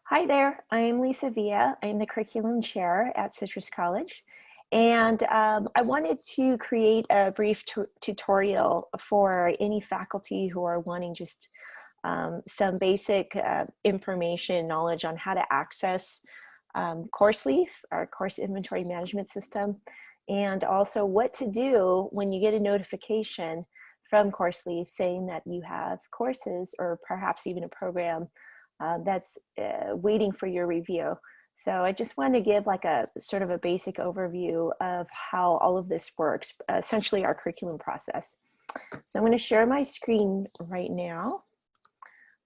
Hi there, I'm Lisa Villa. I'm the curriculum chair at Citrus College. And I wanted to create a brief tutorial for any faculty who are wanting just some basic information, knowledge on how to access CourseLeaf, our course inventory management system, and also what to do when you get a notification from CourseLeaf saying that you have courses or perhaps even a program that's waiting for your review. So I just want to give like a sort of a basic overview of how all of this works, essentially our curriculum process. So I'm going to share my screen right now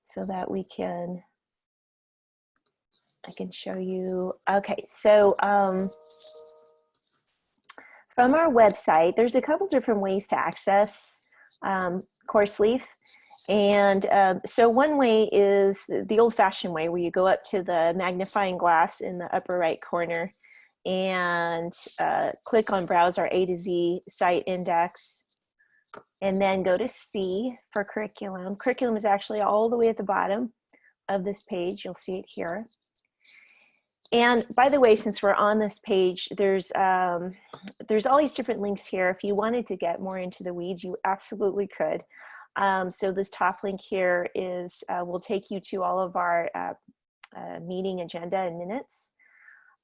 so that I can show you. Okay, so from our website, there's a couple different ways to access CourseLeaf. And so one way is the old-fashioned way, where you go up to the magnifying glass in the upper right corner and click on Browse our A to Z site index, and then go to C for curriculum. Curriculum is actually all the way at the bottom of this page. You'll see it here. And by the way, since we're on this page, there's all these different links here. If you wanted to get more into the weeds, you absolutely could. So this top link here is will take you to all of our meeting agenda and minutes.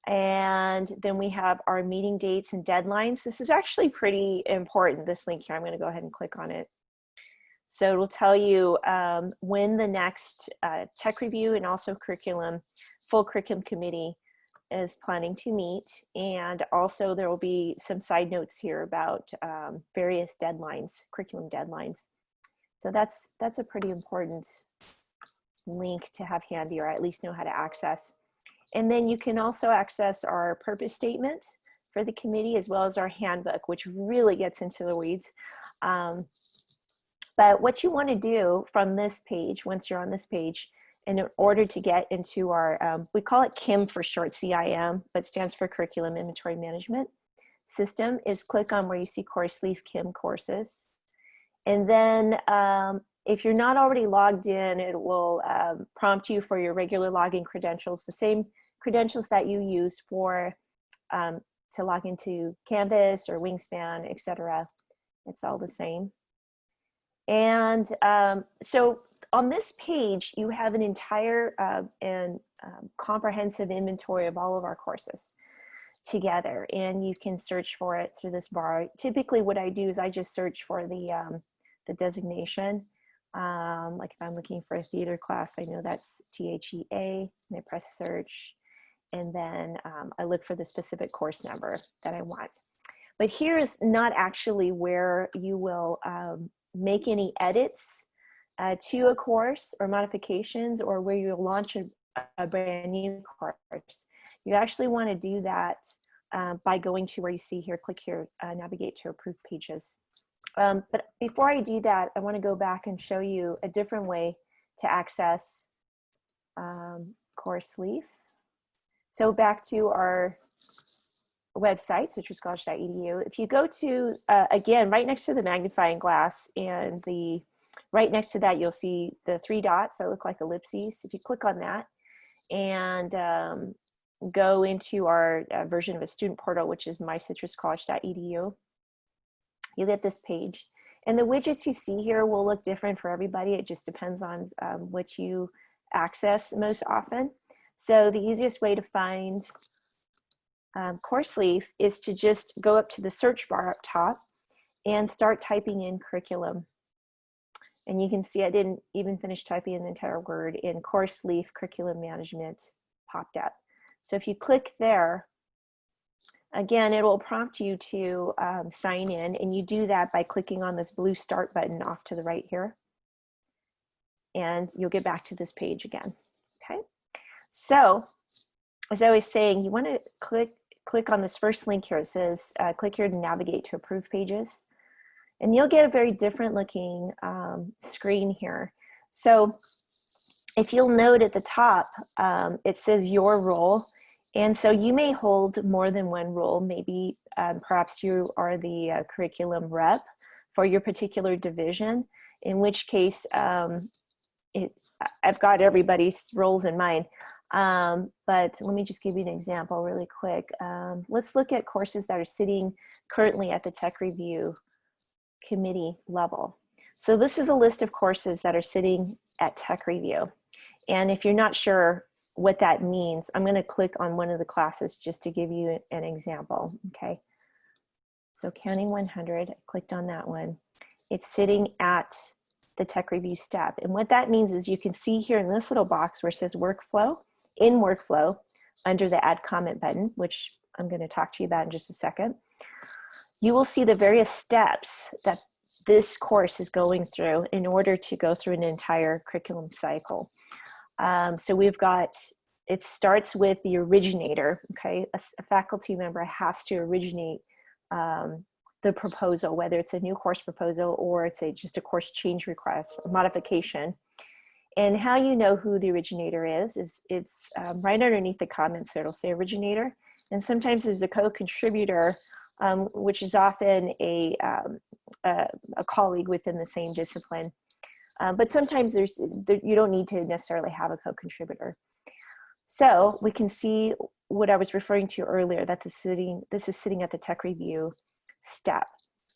And then we have our meeting dates and deadlines. This is actually pretty important, this link here. I'm going to go ahead and click on it. So it will tell you when the next tech review and also full curriculum committee is planning to meet. And also there will be some side notes here about various deadlines, curriculum deadlines. So that's a pretty important link to have handy, or at least know how to access. And then you can also access our purpose statement for the committee, as well as our handbook, which really gets into the weeds. But what you want to do from this page, once you're on this page, and in order to get into our, we call it CIM for short, CIM, but stands for Curriculum Inventory Management System, is click on where you see CourseLeaf CIM courses. And then if you're not already logged in, it will prompt you for your regular login credentials, the same credentials that you use for to log into Canvas or Wingspan, etc. It's all the same. And so on this page, you have an entire and comprehensive inventory of all of our courses together, and you can search for it through this bar. Typically what I do is I just search for the designation. Like if I'm looking for a theater class, I know that's THEA, and I press search, and then I look for the specific course number that I want. But here's not actually where you will make any edits to a course or modifications, or where you'll launch a brand new course. You actually want to do that by going to where you see here, click here, navigate to approved pages. But before I do that, I want to go back and show you a different way to access CourseLeaf. So back to our website, citruscollege.edu. If you go to, again, right next to the magnifying glass, and right next to that, you'll see the 3 dots that look like ellipses. If you click on that and go into our version of a student portal, which is mycitruscollege.edu, you get this page. And the widgets you see here will look different for everybody. It just depends on what you access most often. So the easiest way to find CourseLeaf is to just go up to the search bar up top and start typing in curriculum. And you can see I didn't even finish typing in the entire word, in CourseLeaf curriculum management popped up. So if you click there, again, it will prompt you to sign in, and you do that by clicking on this blue start button off to the right here. And you'll get back to this page again, okay? So, as I was saying, you want to click on this first link here. It says, click here to navigate to approved pages. And you'll get a very different looking screen here. So, if you'll note at the top, it says your role. And so you may hold more than one role. Maybe perhaps you are the curriculum rep for your particular division, in which case I've got everybody's roles in mind. But let me just give you an example really quick. Let's look at courses that are sitting currently at the tech review committee level. So this is a list of courses that are sitting at tech review. And if you're not sure what that means, I'm going to click on one of the classes just to give you an example. Okay. So Counting 100, I clicked on that one. It's sitting at the tech review step. And what that means is you can see here in this little box where it says workflow, in workflow, under the add comment button, which I'm going to talk to you about in just a second, you will see the various steps that this course is going through in order to go through an entire curriculum cycle. So we've got, it starts with the originator, okay? A faculty member has to originate the proposal, whether it's a new course proposal or it's just a course change request, a modification. And how you know who the originator is it's right underneath the comments there, it'll say originator. And sometimes there's a co-contributor, which is often a colleague within the same discipline. But sometimes you don't need to necessarily have a co-contributor. So we can see what I was referring to earlier, that this is sitting at the tech review step.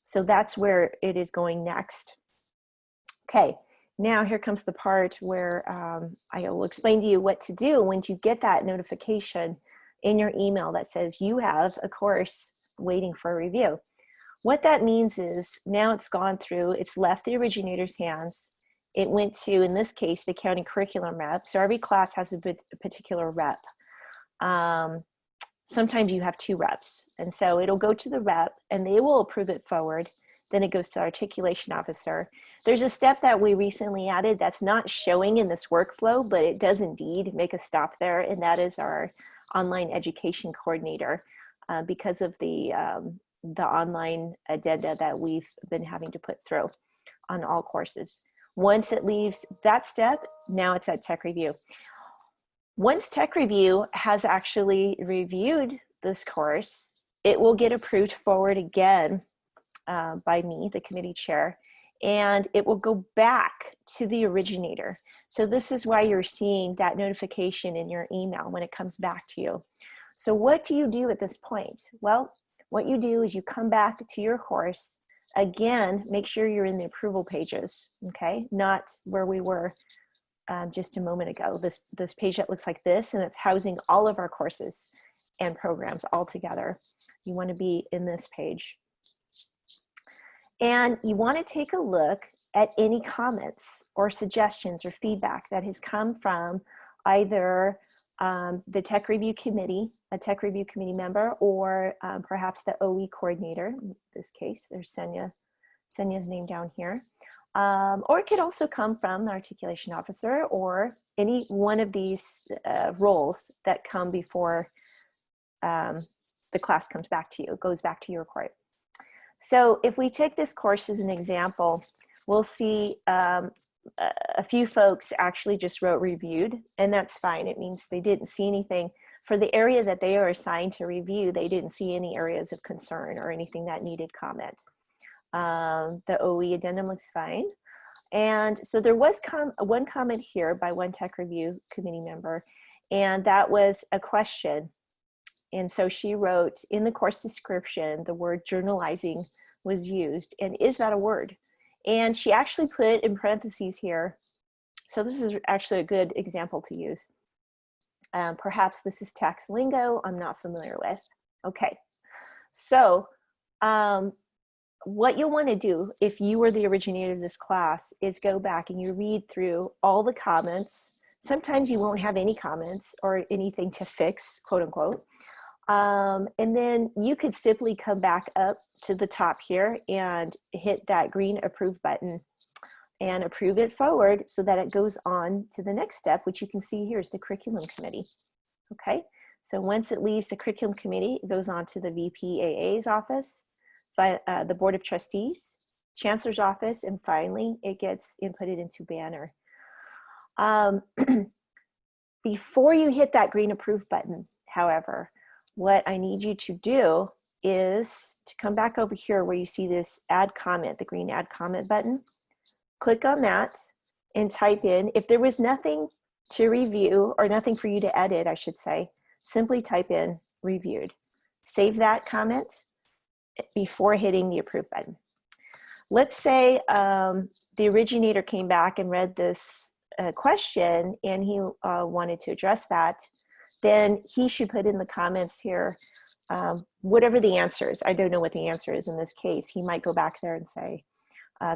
So that's where it is going next. Okay, now here comes the part where I will explain to you what to do when you get that notification in your email that says you have a course waiting for a review. What that means is now it's gone through, it's left the originator's hands. It went to, in this case, the county curriculum rep. So every class has a particular rep. Sometimes you have 2 reps. And so it'll go to the rep and they will approve it forward. Then it goes to the articulation officer. There's a step that we recently added that's not showing in this workflow, but it does indeed make a stop there. And that is our online education coordinator because of the online addenda that we've been having to put through on all courses. Once it leaves that step, now it's at tech review. Once tech review has actually reviewed this course, it will get approved forward again by me, the committee chair, and it will go back to the originator. So this is why you're seeing that notification in your email when it comes back to you. So what do you do at this point? Well, what you do is you come back to your course. Again, make sure you're in the approval pages, okay? Not where we were just a moment ago. This page that looks like this, and it's housing all of our courses and programs all together. You want to be in this page. And you want to take a look at any comments or suggestions or feedback that has come from either the tech review committee, a tech review committee member, or perhaps the OE coordinator. In this case, there's Senya's name down here. Or it could also come from the articulation officer or any one of these roles that come before the class comes back to you, goes back to your court. So if we take this course as an example, we'll see a few folks actually just wrote reviewed, and that's fine. It means they didn't see anything. For the area that they are assigned to review, they didn't see any areas of concern or anything that needed comment. The OE addendum looks fine. And so there was one comment here by one tech review committee member, and that was a question. And so she wrote, in the course description, the word journalizing was used, and is that a word? And she actually put in parentheses here, so this is actually a good example to use. Perhaps this is tax lingo I'm not familiar with. Okay, so what you'll want to do if you were the originator of this class is go back and you read through all the comments. Sometimes you won't have any comments or anything to fix, quote unquote. And then you could simply come back up to the top here and hit that green approve button and approve it forward so that it goes on to the next step, which you can see here is the curriculum committee. Okay, so once it leaves the curriculum committee, it goes on to the VPAA's office, the Board of Trustees, Chancellor's office, and finally it gets inputted into Banner. Before you hit that green approve button, however, what I need you to do is to come back over here where you see this add comment, the green add comment button. Click on that and type in, if there was nothing to review, or nothing for you to edit, I should say, simply type in reviewed. Save that comment before hitting the approve button. Let's say the originator came back and read this question and he wanted to address that. Then he should put in the comments here whatever the answer is. I don't know what the answer is in this case. He might go back there and say,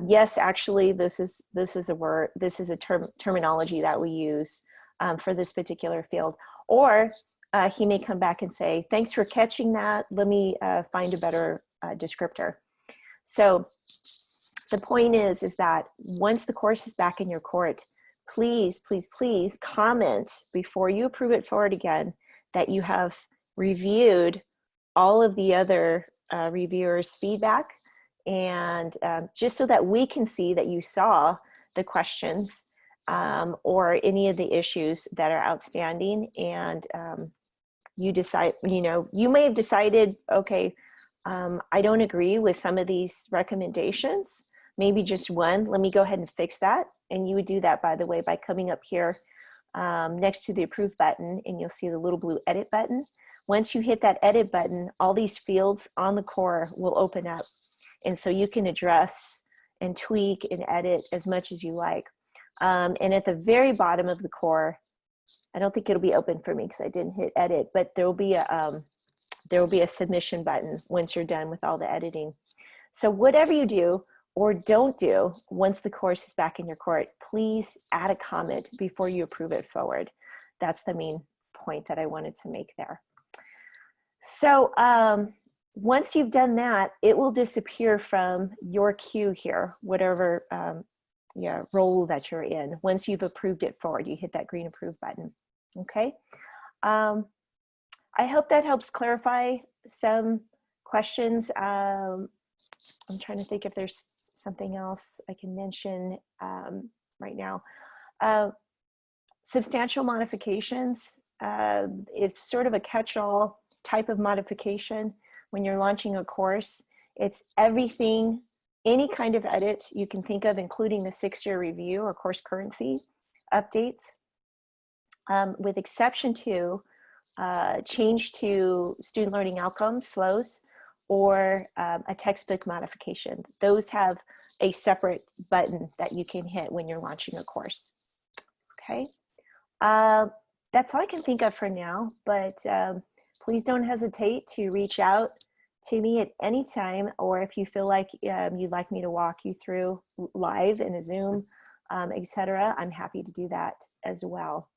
yes, actually, this is a word, this is a terminology that we use for this particular field. Or he may come back and say, thanks for catching that. Let me find a better descriptor. So the point is that once the course is back in your court, please, please, please comment before you approve it forward again that you have reviewed all of the other reviewers' feedback, and just so that we can see that you saw the questions or any of the issues that are outstanding, and you decide, you may have decided, okay, I don't agree with some of these recommendations, maybe just one, let me go ahead and fix that. And you would do that, by the way, by coming up here next to the approve button, and you'll see the little blue edit button. Once you hit that edit button, all these fields on the core will open up. And so you can address and tweak and edit as much as you like. And at the very bottom of the core, I don't think it'll be open for me because I didn't hit edit, but there will be a submission button once you're done with all the editing. So whatever you do or don't do once the course is back in your court, please add a comment before you approve it forward. That's the main point that I wanted to make there. So once you've done that, it will disappear from your queue here, whatever role that you're in. Once you've approved it forward, you hit that green approve button. Okay. I hope that helps clarify some questions. I'm trying to think if there's something else I can mention right now. Substantial modifications is sort of a catch-all type of modification when you're launching a course. It's everything, any kind of edit you can think of, including the 6-year review or course currency updates, with exception to change to student learning outcomes, SLOs, or a textbook modification. Those have a separate button that you can hit when you're launching a course. Okay, that's all I can think of for now, but please don't hesitate to reach out to me at any time, or if you feel like you'd like me to walk you through live in a Zoom, etc., I'm happy to do that as well.